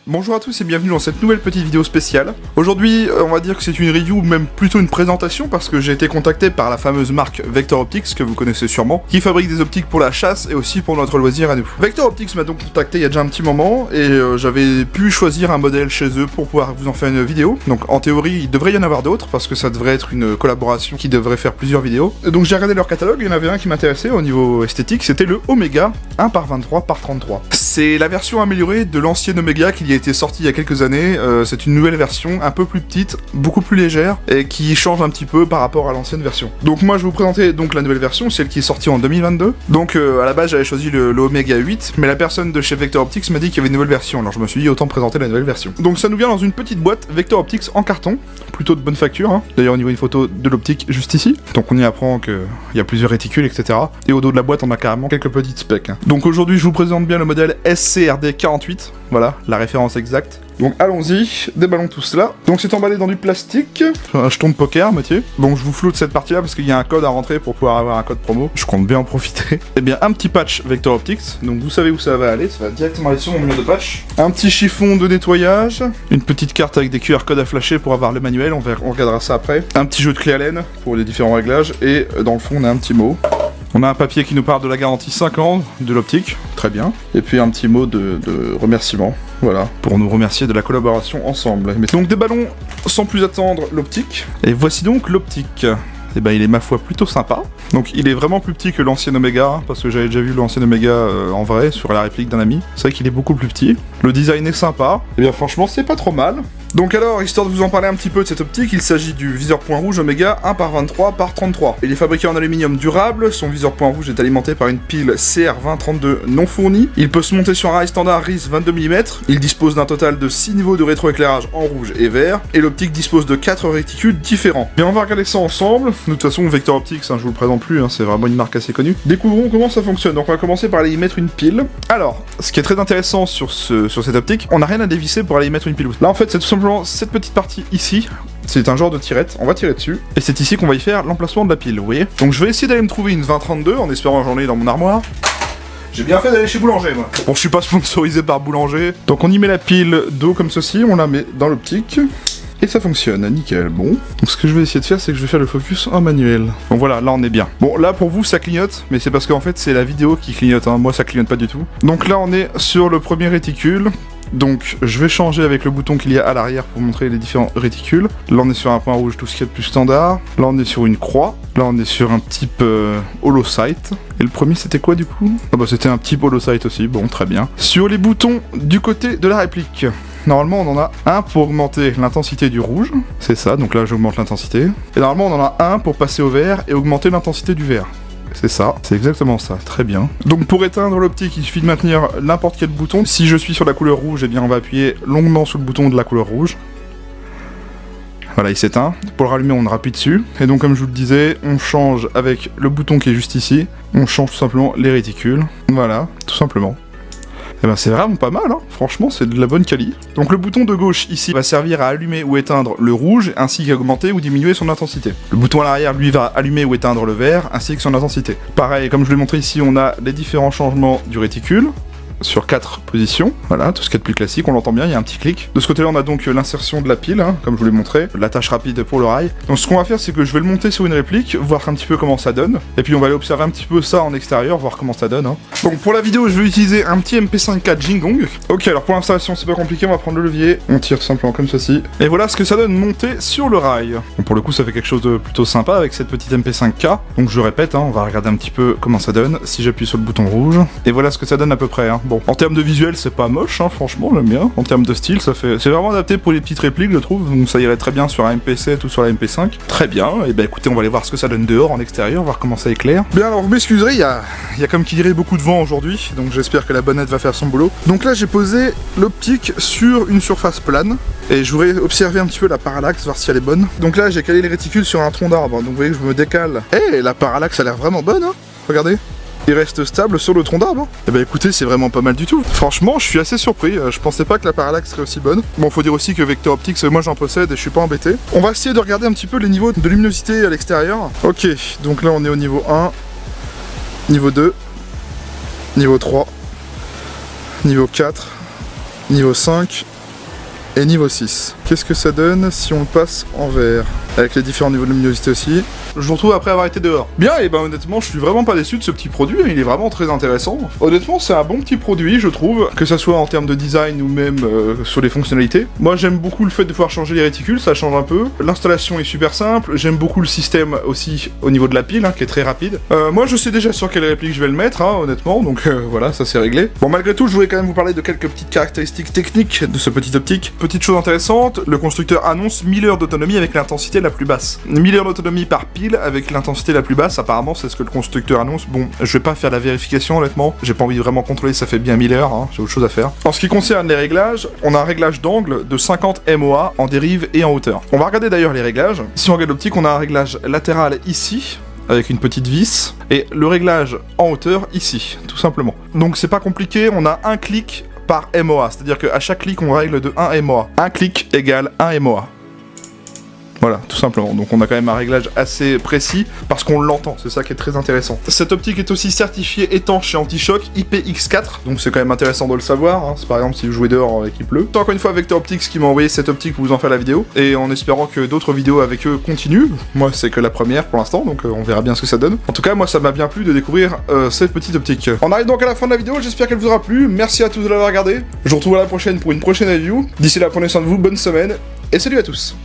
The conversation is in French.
Bonjour à tous et bienvenue dans cette nouvelle petite vidéo spéciale. Aujourd'hui, on va dire que c'est une review, ou même plutôt une présentation, parce que j'ai été contacté par la fameuse marque Vector Optics, que vous connaissez sûrement, qui fabrique des optiques pour la chasse et aussi pour notre loisir à nous. Vector Optics m'a donc contacté il y a déjà un petit moment, et j'avais pu choisir un modèle chez eux pour pouvoir vous en faire une vidéo. Donc en théorie, il devrait y en avoir d'autres, parce que ça devrait être une collaboration qui devrait faire plusieurs vidéos. Et donc j'ai regardé leur catalogue, il y en avait un qui m'intéressait au niveau esthétique, c'était le Omega 1x23x33. C'est la version améliorée de l'ancien Omega qui y a été sorti il y a quelques années. C'est une nouvelle version, un peu plus petite, beaucoup plus légère, et qui change un petit peu par rapport à l'ancienne version. Donc moi je vais vous présenter donc la nouvelle version, celle qui est sortie en 2022. Donc à la base j'avais choisi le Omega 8, mais la personne de chez Vector Optics m'a dit qu'il y avait une nouvelle version, alors je me suis dit autant présenter la nouvelle version. Donc ça nous vient dans une petite boîte Vector Optics en carton, plutôt de bonne facture, hein. D'ailleurs on y voit une photo de l'optique juste ici, donc on y apprend qu'il y a plusieurs réticules, etc. Et au dos de la boîte on a carrément quelques petites specs, hein. Donc aujourd'hui je vous présente bien le modèle SCRD48, voilà, la référence exacte. Donc allons-y, déballons tout cela. Donc c'est emballé dans du plastique, un jeton de poker, Mathieu. Donc je vous floute cette partie-là parce qu'il y a un code à rentrer pour pouvoir avoir un code promo. Je compte bien en profiter. Et bien un petit patch Vector Optics, donc vous savez où ça va aller, ça va directement aller sur mon mur de patch. Un petit chiffon de nettoyage, une petite carte avec des QR codes à flasher pour avoir le manuel, on regardera ça après. Un petit jeu de clé à laine pour les différents réglages, et dans le fond on a un petit mot. On a un papier qui nous parle de la garantie 5 ans de l'optique, très bien. Et puis un petit mot de remerciement, voilà, pour nous remercier de la collaboration ensemble. Donc déballons sans plus attendre l'optique. Et voici donc l'optique. Et ben il est ma foi plutôt sympa. Donc il est vraiment plus petit que l'ancien Omega, parce que j'avais déjà vu l'ancien Omega en vrai, sur la réplique d'un ami. C'est vrai qu'il est beaucoup plus petit. Le design est sympa. Et bien franchement c'est pas trop mal. Donc alors, histoire de vous en parler un petit peu de cette optique, il s'agit du viseur point rouge Omega 1x23x33. Il est fabriqué en aluminium durable, son viseur point rouge est alimenté par une pile CR2032 non fournie. Il peut se monter sur un rail standard RIS 22 mm, il dispose d'un total de 6 niveaux de rétroéclairage en rouge et vert, et l'optique dispose de 4 réticules différents. Et on va regarder ça ensemble. De toute façon, Vector Optics, je vous le présente plus, c'est vraiment une marque assez connue. Découvrons comment ça fonctionne. Donc on va commencer par aller y mettre une pile. Alors, ce qui est très intéressant sur cette optique, on n'a rien à dévisser pour aller y mettre une pile. Là en fait, c'est tout simplement cette petite partie ici, c'est un genre de tirette, on va tirer dessus, et c'est ici qu'on va y faire l'emplacement de la pile, vous voyez. Donc je vais essayer d'aller me trouver une 2032, en espérant j'en ai dans mon armoire. J'ai bien fait d'aller chez Boulanger, moi. Bon, je suis pas sponsorisé par Boulanger. Donc on y met la pile d'eau comme ceci, on la met dans l'optique, et ça fonctionne, nickel. Bon, donc ce que je vais essayer de faire, c'est que je vais faire le focus en manuel. Donc voilà, là on est bien. Bon, là pour vous ça clignote, mais c'est parce qu'en fait c'est la vidéo qui clignote, hein. Moi ça clignote pas du tout. Donc là on est sur le premier réticule. Donc je vais changer avec le bouton qu'il y a à l'arrière pour montrer les différents réticules. Là on est sur un point rouge, tout ce qui est de plus standard. Là on est sur une croix. Là on est sur un type holocyte. Et le premier c'était quoi du coup? Ah bah c'était un type holocyte aussi, bon très bien. Sur les boutons du côté de la réplique, normalement on en a un pour augmenter l'intensité du rouge. C'est ça, donc là j'augmente l'intensité. Et normalement on en a un pour passer au vert et augmenter l'intensité du vert. C'est ça, c'est exactement ça, très bien. Donc pour éteindre l'optique, il suffit de maintenir n'importe quel bouton. Si je suis sur la couleur rouge, eh bien on va appuyer longuement sur le bouton de la couleur rouge. Voilà, il s'éteint. Pour le rallumer, on appuie dessus. Et donc comme je vous le disais, on change avec le bouton qui est juste ici. On change tout simplement les réticules. Voilà, tout simplement. Et ben c'est vraiment pas mal, hein. Franchement c'est de la bonne quali. Donc le bouton de gauche ici va servir à allumer ou éteindre le rouge, ainsi qu'à augmenter ou diminuer son intensité. Le bouton à l'arrière lui va allumer ou éteindre le vert, ainsi que son intensité. Pareil, comme je l'ai montré ici, on a les différents changements du réticule, sur 4 positions, voilà, tout ce qui est de plus classique, on l'entend bien, il y a un petit clic. De ce côté-là, on a donc l'insertion de la pile, hein, comme je vous l'ai montré, l'attache rapide pour le rail. Donc ce qu'on va faire, c'est que je vais le monter sur une réplique, voir un petit peu comment ça donne, et puis on va aller observer un petit peu ça en extérieur, voir comment ça donne, hein. Donc pour la vidéo, je vais utiliser un petit MP5K Jingong. Ok, alors pour l'installation, c'est pas compliqué, on va prendre le levier, on tire tout simplement comme ceci, et voilà ce que ça donne monter sur le rail. Donc pour le coup, ça fait quelque chose de plutôt sympa avec cette petite MP5K. Donc je répète, hein, on va regarder un petit peu comment ça donne, si j'appuie sur le bouton rouge, et voilà ce que ça donne à peu près, hein. Bon, en termes de visuel, c'est pas moche, hein, franchement, j'aime bien. En termes de style, c'est vraiment adapté pour les petites répliques, je trouve. Donc ça irait très bien sur un MP7 ou sur la MP5. Très bien. Et ben écoutez, on va aller voir ce que ça donne dehors, en extérieur, voir comment ça éclaire. Bien, alors vous m'excuserez, il y a comme qui dirait beaucoup de vent aujourd'hui, donc j'espère que la bonnette va faire son boulot. Donc là, j'ai posé l'optique sur une surface plane, et je voudrais observer un petit peu la parallaxe, voir si elle est bonne. Donc là, j'ai calé les réticules sur un tronc d'arbre, donc vous voyez que je me décale. Eh, la parallaxe a l'air vraiment bonne, hein. Regardez. Il reste stable sur le tronc d'arbre. Et bah écoutez, c'est vraiment pas mal du tout. Franchement, je suis assez surpris. Je pensais pas que la parallaxe serait aussi bonne. Bon, faut dire aussi que Vector Optics, moi j'en possède et je suis pas embêté. On va essayer de regarder un petit peu les niveaux de luminosité à l'extérieur. Ok, donc là on est au niveau 1, niveau 2, niveau 3, niveau 4, niveau 5, et niveau 6. Qu'est-ce que ça donne si on le passe en vert? Avec les différents niveaux de luminosité aussi. Je vous retrouve après avoir été dehors. Bien, et ben honnêtement, je suis vraiment pas déçu de ce petit produit, il est vraiment très intéressant. Honnêtement, c'est un bon petit produit, je trouve, que ça soit en termes de design ou même sur les fonctionnalités. Moi, j'aime beaucoup le fait de pouvoir changer les réticules, ça change un peu. L'installation est super simple, j'aime beaucoup le système aussi au niveau de la pile, hein, qui est très rapide. Moi, je sais déjà sur quelle réplique je vais le mettre, hein, honnêtement, donc voilà, ça c'est réglé. Bon, malgré tout, je voulais quand même vous parler de quelques petites caractéristiques techniques de ce petit optique. Petite chose intéressante, le constructeur annonce 1000 heures d'autonomie avec l'intensité la plus basse. 1000 heures d'autonomie par pile avec l'intensité la plus basse, apparemment c'est ce que le constructeur annonce. Bon, je vais pas faire la vérification honnêtement, j'ai pas envie de vraiment contrôler si ça fait bien 1000 heures, hein, j'ai autre chose à faire. En ce qui concerne les réglages, on a un réglage d'angle de 50 MOA en dérive et en hauteur. On va regarder d'ailleurs les réglages. Si on regarde l'optique, on a un réglage latéral ici, avec une petite vis, et le réglage en hauteur ici, tout simplement. Donc c'est pas compliqué, on a un clic par MOA, c'est-à-dire qu'à chaque clic on règle de 1 MOA. Un clic égale 1 MOA. Voilà, tout simplement. Donc on a quand même un réglage assez précis, parce qu'on l'entend, c'est ça qui est très intéressant. Cette optique est aussi certifiée étanche et anti-choc IPX4, donc c'est quand même intéressant de le savoir, hein. C'est par exemple si vous jouez dehors et qu'il pleut. Encore une fois Vector Optics qui m'a envoyé cette optique pour vous en faire la vidéo, et en espérant que d'autres vidéos avec eux continuent. Moi c'est que la première pour l'instant, donc on verra bien ce que ça donne. En tout cas moi ça m'a bien plu de découvrir cette petite optique. On arrive donc à la fin de la vidéo, j'espère qu'elle vous aura plu, merci à tous de l'avoir regardé. Je vous retrouve à la prochaine pour une prochaine review. D'ici là prenez soin de vous, bonne semaine, et salut à tous.